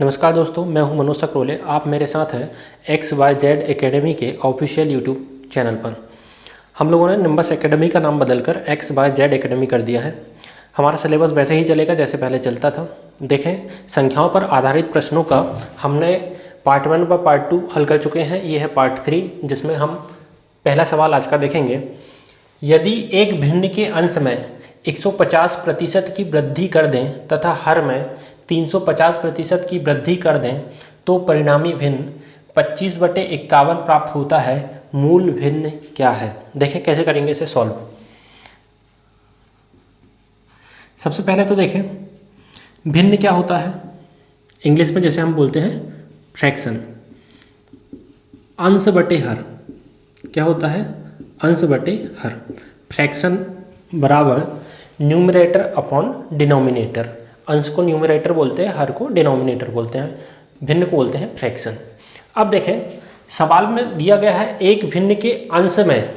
नमस्कार दोस्तों, मैं हूं मनोज सकरोले। आप मेरे साथ हैं XYZ एकेडमी के ऑफिशियल यूट्यूब चैनल पर। हम लोगों ने निम्बस एकेडमी का नाम बदलकर XYZ एकेडमी कर दिया है। हमारा सिलेबस वैसे ही चलेगा जैसे पहले चलता था। देखें, संख्याओं पर आधारित प्रश्नों का हमने पार्ट 1 व पार्ट 2 हल कर चुके हैं। ये है पार्ट 3, जिसमें हम पहला सवाल आज का देखेंगे। यदि एक भिन्न के अंश में 150% की वृद्धि कर दें तथा हर में 350% की वृद्धि कर दें तो परिणामी भिन्न 25/51 प्राप्त होता है। मूल भिन्न क्या है? देखें कैसे करेंगे इसे सॉल्व। सबसे पहले तो देखें भिन्न क्या होता है। इंग्लिश में जैसे हम बोलते हैं फ्रैक्शन, अंश बटे हर। क्या होता है? अंश बटे हर। फ्रैक्शन बराबर न्यूमरेटर अपॉन डिनोमिनेटर। अंश को न्यूमरेटर बोलते हैं, हर को डिनोमिनेटर बोलते हैं, भिन्न को बोलते हैं फ्रैक्शन। अब देखें सवाल में दिया गया है एक भिन्न के अंश में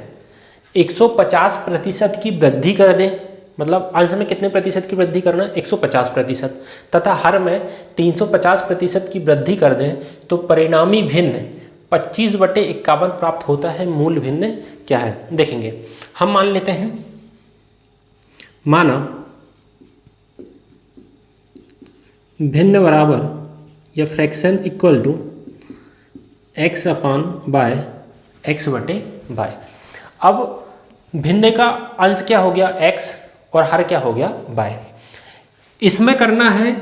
150% की वृद्धि कर दें, मतलब अंश में कितने प्रतिशत की वृद्धि करना है? 150%, तथा हर में 350% की वृद्धि कर दें तो परिणामी भिन्न 25/51 प्राप्त होता है। मूल भिन्न क्या है? देखेंगे। हम मान लेते हैं, माना भिन्न बराबर या fraction equal to x upon by x बटे बाय। अब भिन्न का अंश क्या हो गया? x और हर क्या हो गया? बाय। इसमें करना है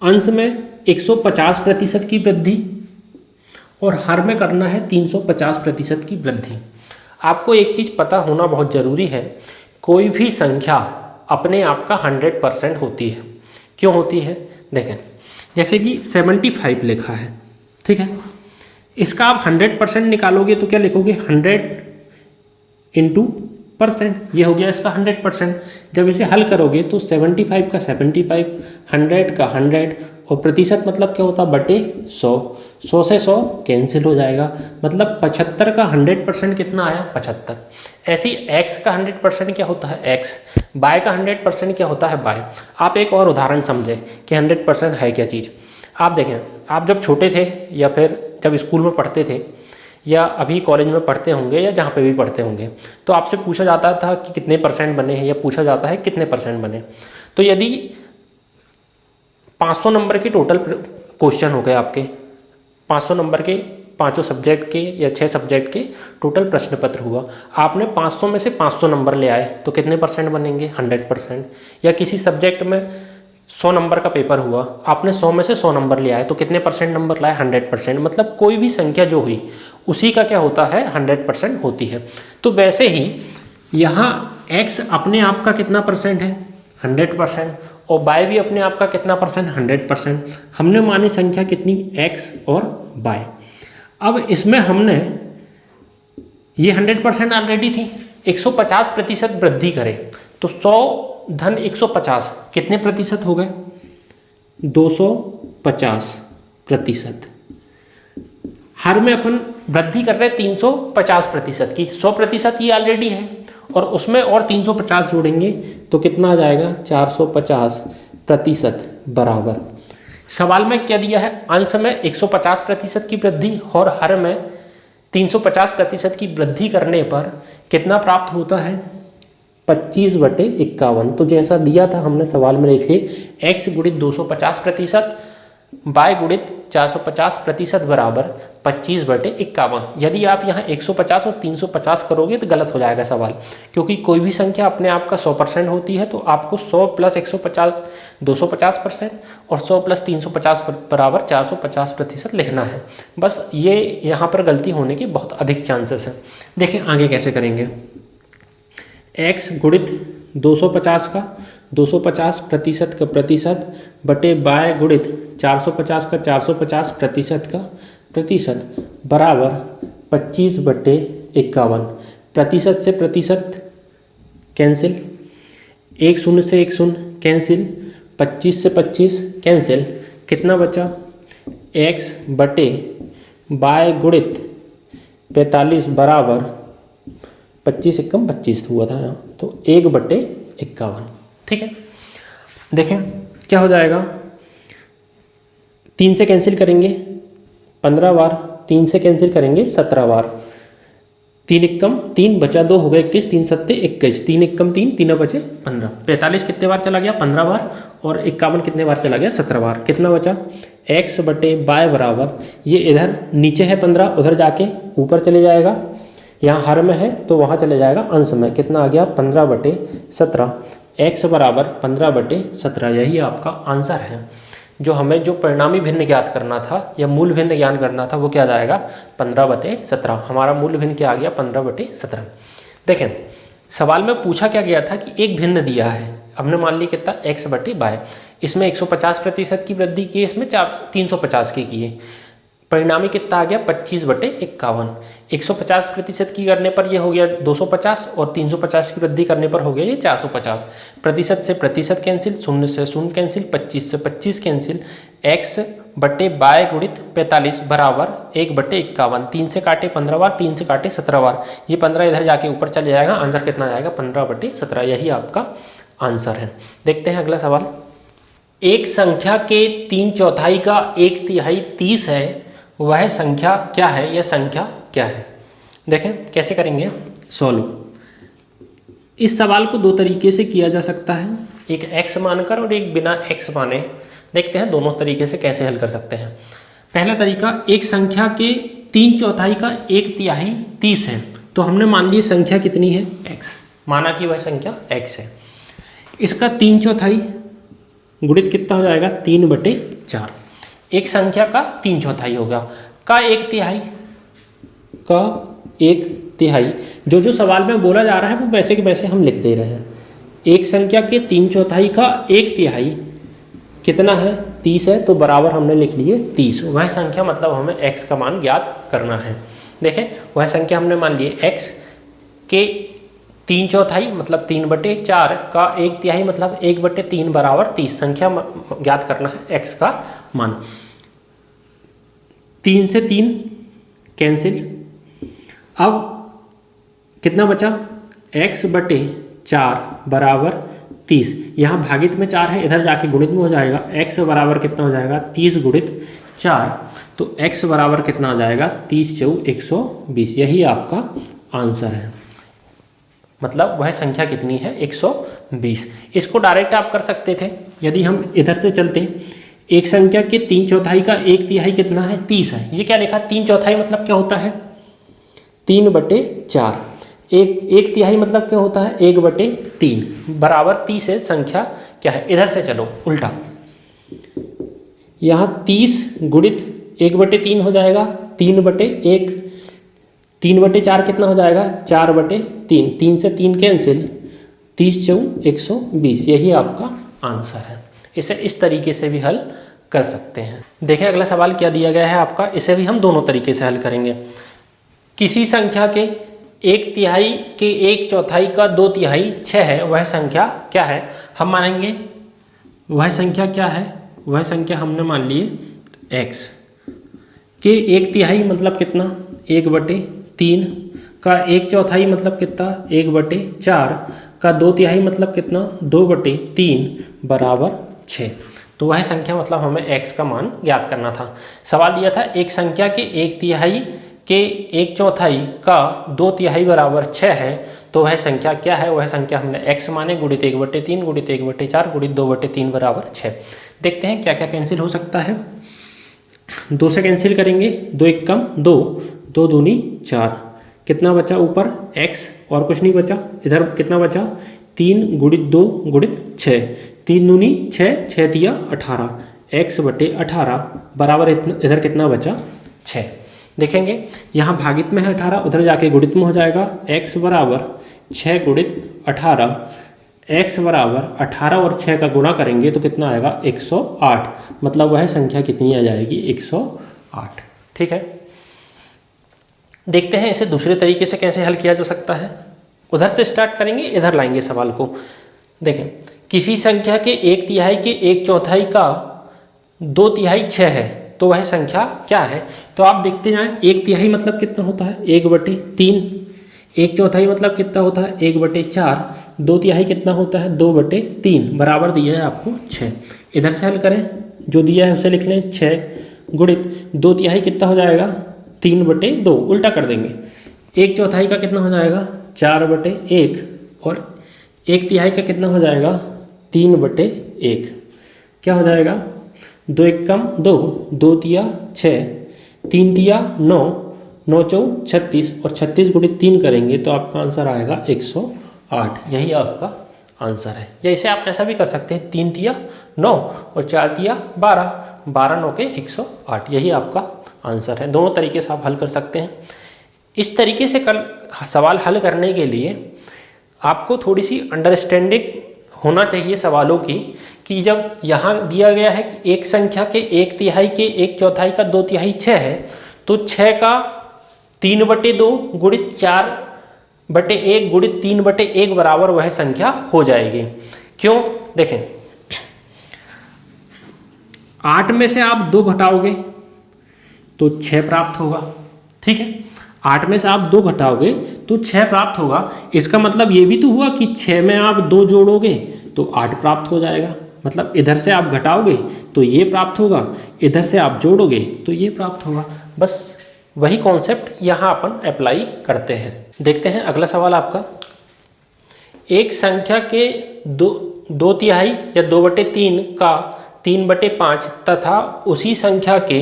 अंश में 150% की वृद्धि और हर में करना है 350% की वृद्धि। आपको एक चीज़ पता होना बहुत ज़रूरी है, कोई भी संख्या अपने आप का 100% होती है। क्यों होती है? देखें, जैसे कि 75 लिखा है, ठीक है, इसका आप 100% निकालोगे तो क्या लिखोगे? 100 इंटू परसेंट, ये हो गया इसका 100%। जब इसे हल करोगे तो 75 का 75, 100 का 100 और प्रतिशत मतलब क्या होता? बटे 100। 100 से 100 कैंसिल हो जाएगा, मतलब 75 का 100% कितना आया? 75। ऐसे ही x का 100% क्या होता है? x। y का 100% क्या होता है? y। आप एक और उदाहरण समझें कि 100% है क्या चीज़। आप देखें, आप जब छोटे थे या फिर जब स्कूल में पढ़ते थे या अभी कॉलेज में पढ़ते होंगे या जहाँ पे भी पढ़ते होंगे, तो आपसे पूछा जाता था कि कितने % बने हैं, या पूछा जाता है कितने % बने। तो यदि 500 नंबर के टोटल क्वेश्चन हो गए आपके, 500 नंबर के 5 सब्जेक्ट के या 6 सब्जेक्ट के टोटल प्रश्न पत्र हुआ, आपने 500 में से 500 नंबर ले आए तो कितने % बनेंगे? 100%। या किसी सब्जेक्ट में 100 नंबर का पेपर हुआ, आपने 100 में से 100 नंबर ले आए तो कितने % नंबर लाए? 100%। मतलब कोई भी संख्या जो हुई उसी का क्या होता है? 100% होती है। तो वैसे ही यहाँ x अपने आप का कितना % है? 100%। और y भी अपने आप का कितना %? 100%। हमने मानी संख्या कितनी? x और y। अब इसमें हमने ये 100% ऑलरेडी थी, 150% वृद्धि करें तो 100 धन 150 कितने प्रतिशत हो गए? 250%। हर में अपन वृद्धि कर रहे हैं 350% की, 100% ये ऑलरेडी है और उसमें और 350 जोड़ेंगे तो कितना आ जाएगा? 450% बराबर। सवाल में क्या दिया है? अंश में 150% की वृद्धि और हर में 350% की वृद्धि करने पर कितना प्राप्त होता है? 25/51। तो जैसा दिया था हमने सवाल में लिखिए, x गुणित 250%, y गुणित 450% बराबर 25/51। यदि आप यहाँ 150 और 350 करोगे तो गलत हो जाएगा सवाल, क्योंकि कोई भी संख्या अपने आप का 100% होती है। तो आपको 100 + 150 250% और 100 + 350 बराबर 450% लिखना है। बस ये यहाँ पर गलती होने की बहुत अधिक चांसेस हैं। देखें आगे कैसे करेंगे। x गुणित 250 का 250% का प्रतिशत बटे y गुणित 450 का 450% का प्रतिशत बराबर 25/51। प्रतिशत से प्रतिशत कैंसिल, 1 0 से 1 0 कैंसिल, 25 से 25 कैंसिल। कितना बचा? x बटे y गुणित 45 बराबर 25 एकम 25 हुआ था यहाँ, तो 1/51। ठीक है, देखें क्या हो जाएगा। 3 से कैंसिल करेंगे 15 बार, 3 से कैंसिल करेंगे 17 बार, 3 एकम 3 बचा 2 हो गए 21, 3 सत्ते 21, 3 एकम 3, 3 बचे 15, 45 कितने बार चला गया 15 बार, और 51 कितने बार चला गया 17 बार। कितना बचा x बटे बाय बराबर, ये इधर नीचे है 15, उधर जाके ऊपर चले जाएगा, यहाँ हर में है तो वहाँ चले जाएगा अंश में। कितना आ गया 15 बटे 17, x बराबर 15 बटे 17। यही आपका आंसर है। जो हमें जो परिणामी भिन्न ज्ञात करना था या मूल भिन्न ज्ञान करना था वो क्या जाएगा 15 बटे 17। हमारा मूल भिन्न क्या आ गया 15 बटे 17। देखें सवाल में पूछा क्या गया था कि एक भिन्न दिया है, हमने मान लिया कितना x बटे बाय, इसमें 150% की वृद्धि की है, इसमें 350 की है। परिणामी कितना आ गया 25 बटे 51। 150% की करने पर ये हो गया 250 और 350 की वृद्धि करने पर हो गया ये 450। प्रतिशत से प्रतिशत कैंसिल, शून्य से शून्य कैंसिल, 25 से 25 कैंसिल, x बटे बाय गुणित 45 बराबर 1 बटे 51। 3 से काटे 15 बार, 3 से काटे 17 बार, ये 15 इधर जाके ऊपर चले जाएगा, आंसर कितना जाएगा 15 बटे 17। यही आपका आंसर है। देखते हैं अगला सवाल। एक संख्या के 3/4 का 1/3 30 है, वह संख्या क्या है, यह संख्या क्या है। देखें कैसे करेंगे सॉल्व। इस सवाल को दो तरीके से किया जा सकता है, एक x मानकर और एक बिना x माने। देखते हैं दोनों तरीके से कैसे हल कर सकते हैं। पहला तरीका, एक संख्या के 3/4 का 1/3 30 है, तो हमने मान ली संख्या कितनी है x, माना कि वह संख्या x है। इसका 3/4 गुणित कितना हो जाएगा 3 बटे 4। एक संख्या का 3/4 होगा, का 1/3, का 1/3। जो सवाल में बोला जा रहा है वो वैसे के वैसे हम लिख दे रहे हैं। एक संख्या के 3/4 का 1/3 कितना है 30 है, तो बराबर हमने लिख लिए 30। वह संख्या मतलब हमें x का मान ज्ञात करना है। देखें वह संख्या हमने मान लिए x के 3/4 मतलब 3 बटे 4 का 1/3 मतलब 1 बटे 3 बराबर 30। संख्या ज्ञात करना है x का मान। 3 से 3 कैंसिल, अब कितना बचा x बटे 4 बराबर 30। यहाँ भागित में 4 है, इधर जाके गुणित में हो जाएगा। x बराबर कितना हो जाएगा 30 गुणित 4, तो x बराबर कितना आ जाएगा 30 × 120। यही आपका आंसर है, मतलब वह संख्या कितनी है 120। इसको डायरेक्ट आप कर सकते थे, यदि हम इधर से चलते। एक संख्या के 3/4 का 1/3 कितना है 30 है। ये क्या लिखा 3/4 मतलब क्या होता है 3 बटे 4। 1/3 मतलब क्या होता है 1 बटे 3 बराबर 30 है। संख्या क्या है, इधर से चलो उल्टा, यहाँ 30 गुणित 1 बटे 3 हो जाएगा 3 बटे 1, 3 बटे 4 कितना हो जाएगा 4 बटे 3, 3 से 3 कैंसिल, 30 × 120। यही आपका आंसर है। इसे इस तरीके से भी हल कर सकते हैं। देखें अगला सवाल क्या दिया गया है आपका, इसे भी हम दोनों तरीके से हल करेंगे। किसी संख्या के 1/3 के 1/4 का 2/3 6 है, वह संख्या क्या है। हम मानेंगे वह संख्या क्या है, वह संख्या हमने मान लिए x के 1/3 मतलब कितना 1 बटे 3 का 1/4 मतलब कितना 1 बटे 4 का 2/3 मतलब कितना 2 बटे 3 बराबर 6। तो वह संख्या मतलब हमें x का मान ज्ञात करना था। सवाल दिया था एक संख्या के 1/3 के 1/4 का 2/3 बराबर 6 है, तो वह संख्या क्या है। वह संख्या हमने x माने गुणित 1 बटे 3 गुणित 1 बटे 4 गुणित 2 बटे 3 बराबर 6। देखते हैं क्या क्या कैंसिल हो सकता है। 2 से कैंसिल करेंगे, 2 एकम 2, 2 दूनी 4, कितना बचा ऊपर x और कुछ नहीं बचा। इधर कितना बचा 3 गुणित 2 गुणित 6, 3 दूनी 6, 6 दिया 18, x बटे 18 बराबर इधर कितना बचा 6। देखेंगे यहाँ भागित में है 18, उधर जाके गुणित में हो जाएगा। x बराबर 6 गुणित 18, x बराबर 18 और 6 का गुणा करेंगे तो कितना आएगा 108, मतलब वह संख्या कितनी आ जाएगी 108। ठीक है, देखते हैं इसे दूसरे तरीके से कैसे हल किया जा सकता है। उधर से स्टार्ट करेंगे, इधर लाएंगे सवाल को। देखें किसी संख्या के 1/3 के 1/4 का 2/3 6 है, तो वह संख्या क्या है। तो आप देखते जाएं 1/3 मतलब कितना होता है 1 बटे 3, 1/4 मतलब कितना होता है 1 बटे 4, 2/3 कितना होता है 2 बटे 3 बराबर दिया है आपको 6। इधर से हल करें जो दिया है उसे लिख लें 6 गुणित 2/3 कितना हो जाएगा 3/2, उल्टा कर देंगे। 1/4 का कितना हो जाएगा 4/1 और 1/3 का कितना हो जाएगा 3/1। क्या हो जाएगा 2 एकम 2, 2 तिया 6, 3 तिया 9, 9 चौ 36 और 36 गुणित 3 करेंगे तो आपका आंसर आएगा 108। यही आपका आंसर है। या इसे आप ऐसा भी कर सकते हैं 3 तिया 9 और 4 तिया 12, 12 9 के 108, यही आपका आंसर है। दोनों तरीके से आप हल कर सकते हैं। इस तरीके से कल सवाल हल करने के लिए आपको थोड़ी सी अंडरस्टैंडिंग होना चाहिए सवालों की, कि जब यहाँ दिया गया है कि एक संख्या के 1/3 के 1/4 का 2/3 6 है, तो 6 का 3/2 गुणित 4/1 गुणित 3/1 बराबर वह संख्या हो जाएगी। क्यों? देखें, 8 में से आप 2 घटाओगे तो 6 प्राप्त होगा। ठीक है, 8 में से आप 2 घटाओगे तो 6 प्राप्त होगा। इसका मतलब ये भी तो हुआ कि 6 में आप 2 जोड़ोगे तो 8 प्राप्त हो जाएगा। मतलब इधर से आप घटाओगे तो ये प्राप्त होगा, इधर से आप जोड़ोगे तो ये प्राप्त होगा। बस वही कॉन्सेप्ट यहाँ अपन अप्लाई करते हैं। देखते हैं अगला सवाल आपका। एक संख्या के 2/3 या 2/3 का 3/5 तथा उसी संख्या के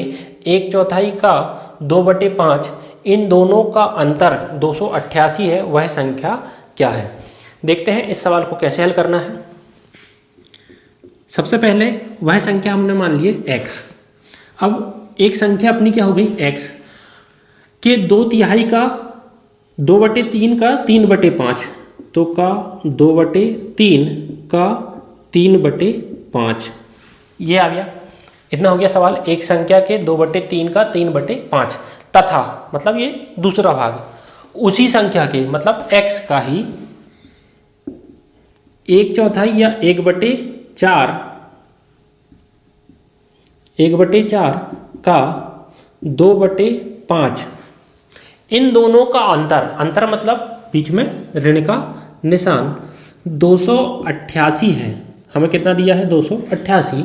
1/4 का 2/5, इन दोनों का अंतर 288 है, वह संख्या क्या है? देखते हैं इस सवाल को कैसे हल करना है। सबसे पहले वह संख्या हमने मान ली x। अब एक संख्या अपनी क्या हो गई x के 2/3 का 2/3 का 3/5, तो का 2/3 का 3/5, ये आ गया। इतना हो गया सवाल। एक संख्या के 2/3 का 3/5 तथा मतलब ये दूसरा भाग, उसी संख्या के मतलब x का ही 1/4 या 1/4 का 2/5, इन दोनों का अंतर मतलब बीच में ऋण का निशान 288 है। हमें कितना दिया है 288,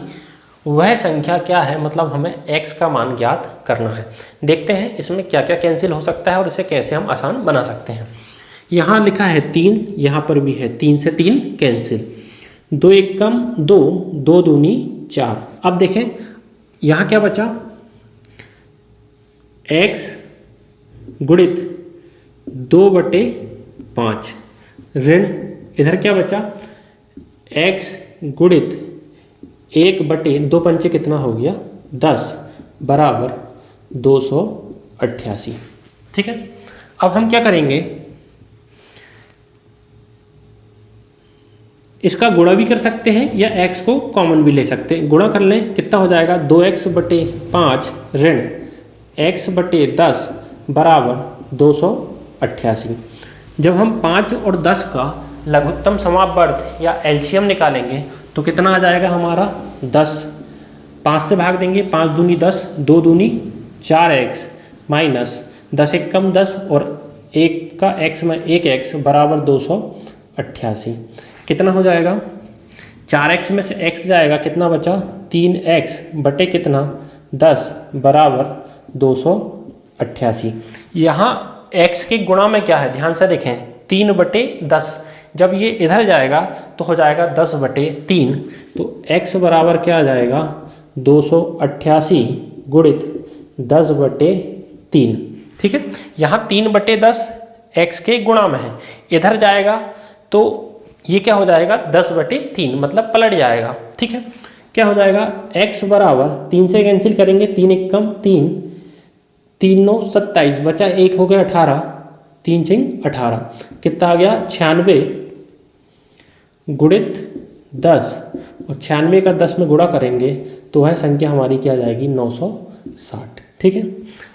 वह संख्या क्या है? मतलब हमें x का मान ज्ञात करना है। देखते हैं इसमें क्या क्या कैंसिल हो सकता है और इसे कैसे हम आसान बना सकते हैं। यहाँ लिखा है 3, यहाँ पर भी है 3 से 3 कैंसिल, 2 एकम 2, 2 दूनी 4। अब देखें यहाँ क्या बचा, x गुणित 2/5 ऋण, इधर क्या बचा x गुणित 1/2 पंचे कितना हो गया 10 बराबर 288। ठीक है, अब हम क्या करेंगे, इसका गुणा भी कर सकते हैं या x को कॉमन भी ले सकते हैं। गुणा कर लें, कितना हो जाएगा 2x/5 ऋण x/10 बराबर 288। जब हम 5 और 10 का लघुत्तम समापवर्त या एलसीएम निकालेंगे तो कितना आ जाएगा हमारा 10। 5 से भाग देंगे, 5 दूनी 10, 2 दूनी 4x माइनस 10 एकम 10 और 1 का x में 1x बराबर 288। कितना हो जाएगा, 4x में से x जाएगा, कितना बचा 3x बटे कितना 10 बराबर 288। यहाँ x के गुणा में क्या है ध्यान से देखें, 3/10। जब ये इधर जाएगा तो हो जाएगा 10/3, तो x बराबर क्या आ जाएगा 288 गुणित 10/3। ठीक है, यहाँ 3/10 x के गुणा में है, इधर जाएगा तो ये क्या हो जाएगा 10/3, मतलब पलट जाएगा। ठीक है, क्या हो जाएगा x बराबर 3 से कैंसिल करेंगे, 3 एकम 3, 3 9 27, बचा 1 हो गया 18, 3 6 18, कितना आ गया 96 गुणित 10 और 96 का 10 में गुणा करेंगे तो वह संख्या हमारी क्या आ जाएगी 960। ठीक है,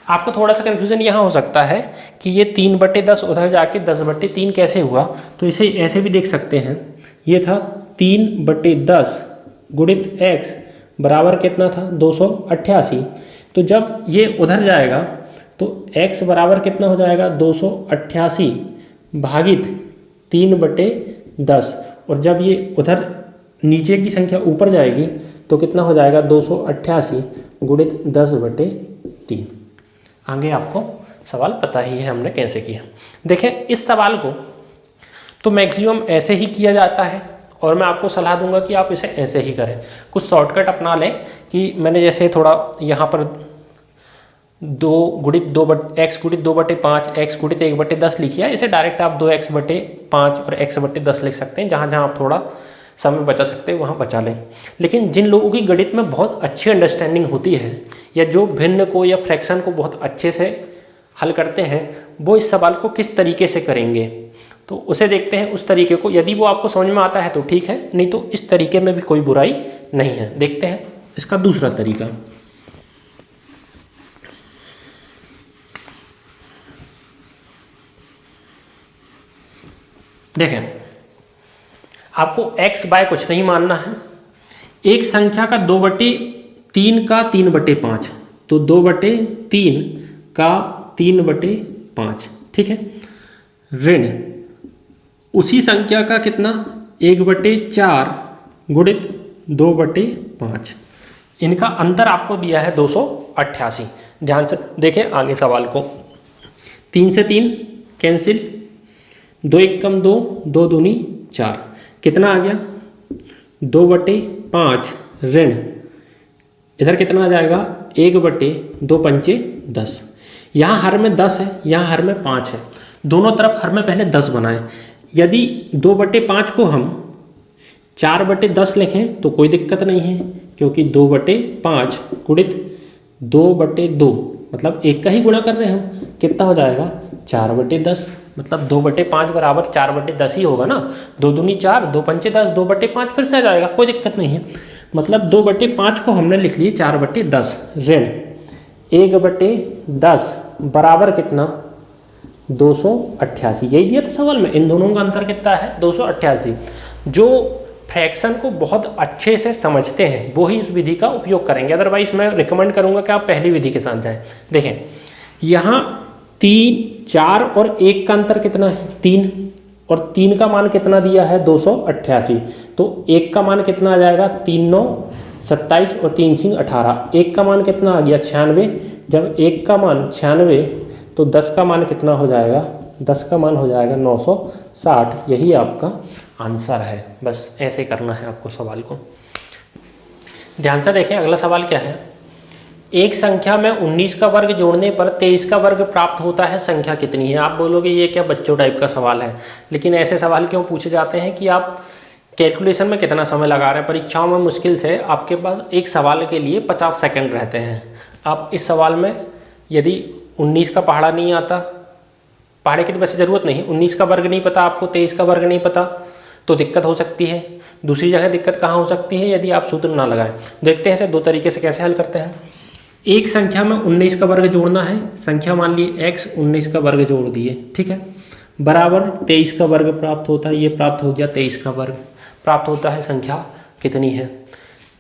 आपको थोड़ा सा कन्फ्यूजन यहाँ हो सकता है कि ये 3/10 उधर जाके 10/3 कैसे हुआ, तो इसे ऐसे भी देख सकते हैं। ये था 3/10 गुणित x बराबर कितना था 288, तो जब ये उधर जाएगा तो x बराबर कितना हो जाएगा 288 भागित 3/10, और जब ये उधर नीचे की संख्या ऊपर जाएगी तो कितना हो जाएगा 288 गुणित 10/3। आगे आपको सवाल पता ही है हमने कैसे किया। देखें इस सवाल को तो मैक्सिमम ऐसे ही किया जाता है और मैं आपको सलाह दूंगा कि आप इसे ऐसे ही करें। कुछ शॉर्टकट अपना लें कि मैंने जैसे थोड़ा यहाँ पर x गुणित 2/5 x गुणित 1/10 लिखिए, इसे डायरेक्ट आप 2x/5 और x/10 लिख सकते हैं। जहाँ जहाँ आप थोड़ा समय बचा सकते हैं वहाँ बचा लें। लेकिन जिन लोगों की गणित में बहुत अच्छी अंडरस्टैंडिंग होती है या जो भिन्न को या फ्रैक्शन को बहुत अच्छे से हल करते हैं, वो इस सवाल को किस तरीके से करेंगे तो उसे देखते हैं। उस तरीके को यदि वो आपको समझ में आता है तो ठीक है, नहीं तो इस तरीके में भी कोई बुराई नहीं है। देखते हैं इसका दूसरा तरीका। देखें आपको x बाय कुछ नहीं मानना है। एक संख्या का 2/3 का 3/5, तो 2/3 का 3/5, ठीक है। ऋण उसी संख्या का कितना 1/4 गुणित 2/5। इनका अंतर आपको दिया है 288। ध्यान से देखें आगे सवाल को। 3 से 3 कैंसिल, 2 1 कम 2, 2 दूनी 4, कितना आ गया 2/5 ऋण इधर कितना आ जाएगा 1/2 पंचे 10। यहाँ हर में 10 है, यहाँ हर में 5 है, दोनों तरफ हर में पहले 10 बनाएं। यदि 2/5 को हम 4/10 लिखें तो कोई दिक्कत नहीं है, क्योंकि 2/5 गुणित 2/2 मतलब एक का ही गुणा कर रहे हैं हम, कितना हो जाएगा 4/10। मतलब 2/5 बराबर 4/10 ही होगा ना। 2 दूनी 4, 2 पंचे 10, 2/5 फिर से आ जाएगा, कोई दिक्कत नहीं है। मतलब 2/5 को हमने लिख लिए 4/10 ऋण 1/10 बराबर कितना 288। यही दिया था सवाल में। इन दोनों का अंतर कितना है 288। जो फ्रैक्शन को बहुत अच्छे से समझते हैं वो ही इस विधि का उपयोग करेंगे, अदरवाइज मैं रिकमेंड करूंगा कि आप पहली विधि के साथ जाएं। देखें यहाँ 3, 4 और 1 का अंतर कितना है 3, और 3 का मान कितना दिया है 288, तो 1 का मान कितना आ जाएगा 3 9 27 और 3 6 18। 1 का मान कितना आ गया 96। जब 1 का मान 96 तो 10 का मान कितना हो जाएगा 10 का मान हो जाएगा 960। यही आपका आंसर है। बस ऐसे करना है आपको सवाल को। ध्यान से देखें अगला सवाल क्या है। एक संख्या में 19 का वर्ग जोड़ने पर 23 का वर्ग प्राप्त होता है, संख्या कितनी है। आप बोलोगे ये क्या बच्चों टाइप का सवाल है, लेकिन ऐसे सवाल क्यों पूछे जाते हैं कि आप कैलकुलेशन में कितना समय लगा रहे हैं। परीक्षाओं में मुश्किल से आपके पास एक सवाल के लिए 50 सेकंड रहते हैं। आप इस सवाल में यदि 19 का पहाड़ा नहीं आता, पहाड़े की तो वैसे ज़रूरत नहीं, 19 का वर्ग नहीं पता आपको, 23 का वर्ग नहीं पता, तो दिक्कत हो सकती है। दूसरी जगह दिक्कत कहाँ हो सकती है, यदि आप सूत्र ना लगाएं। देखते हैं इसे दो तरीके से कैसे हल करते हैं। एक संख्या में 19 का वर्ग जोड़ना है, संख्या मान लिए x, 19 का वर्ग जोड़ दिए, ठीक है, बराबर 23 का वर्ग प्राप्त होता है। ये प्राप्त हो गया 23 का वर्ग प्राप्त होता है, संख्या कितनी है।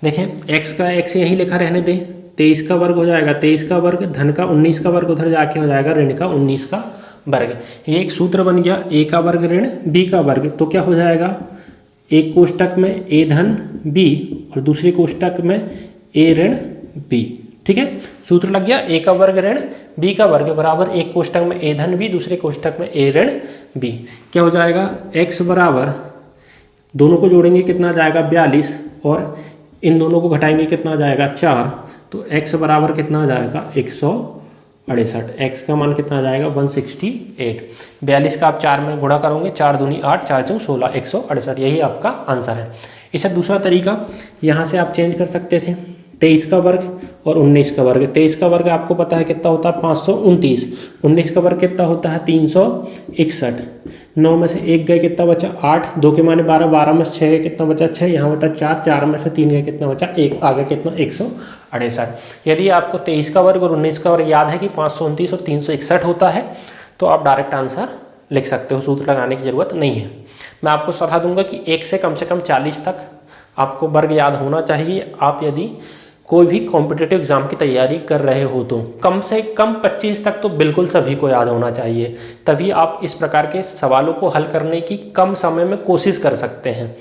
देखें x का x यहीं लिखा रहने दें, 23 का वर्ग हो जाएगा 23 का वर्ग, धन का 19 का वर्ग उधर जाके हो जाएगा ऋण का 19 का वर्ग। ये एक सूत्र बन गया, a का वर्ग ऋण b का वर्ग। तो क्या हो जाएगा, एक कोष्टक में a धन b और दूसरे कोष्टक में a ऋण b, ठीक है। सूत्र लग गया, a का वर्ग ऋण b का वर्ग बराबर एक कोष्टक में a धन b, दूसरे कोष्टक में a ऋण b। क्या हो जाएगा, x बराबर दोनों को जोड़ेंगे कितना आ जाएगा 42 और इन दोनों को घटाएंगे कितना आ जाएगा 4, तो x बराबर कितना आ जाएगा 168। x का मान कितना आ जाएगा 168। 42 का आप 4 में गुणा करोगे, 4 दूनी 8, 4 चौक 16, 168। यही आपका आंसर है। इसका दूसरा तरीका यहाँ से आप चेंज कर सकते थे, 23 का वर्ग और 19 का वर्ग। 23 का वर्ग आपको पता है कितना होता है 529, 19 का वर्ग कितना होता है 361। 9 में से 1 गए कितना बचा 8, 2 के माने 12, 12 में से 6 गए कितना बचा 6, यहाँ बचा 4, 4 में से 3 गए कितना बचा 1, आगे कितना 168। यदि आपको 23 का वर्ग और 19 का वर्ग याद है कि 529 और 361 होता है, तो आप डायरेक्ट आंसर लिख सकते हो, सूत्र लगाने की ज़रूरत नहीं है। मैं आपको सलाह दूंगा कि 1 से कम 40 तक आपको वर्ग याद होना चाहिए। आप यदि कोई भी कॉम्पिटिटिव एग्जाम की तैयारी कर रहे हो तो कम से कम 25 तक तो बिल्कुल सभी को याद होना चाहिए, तभी आप इस प्रकार के सवालों को हल करने की कम समय में कोशिश कर सकते हैं।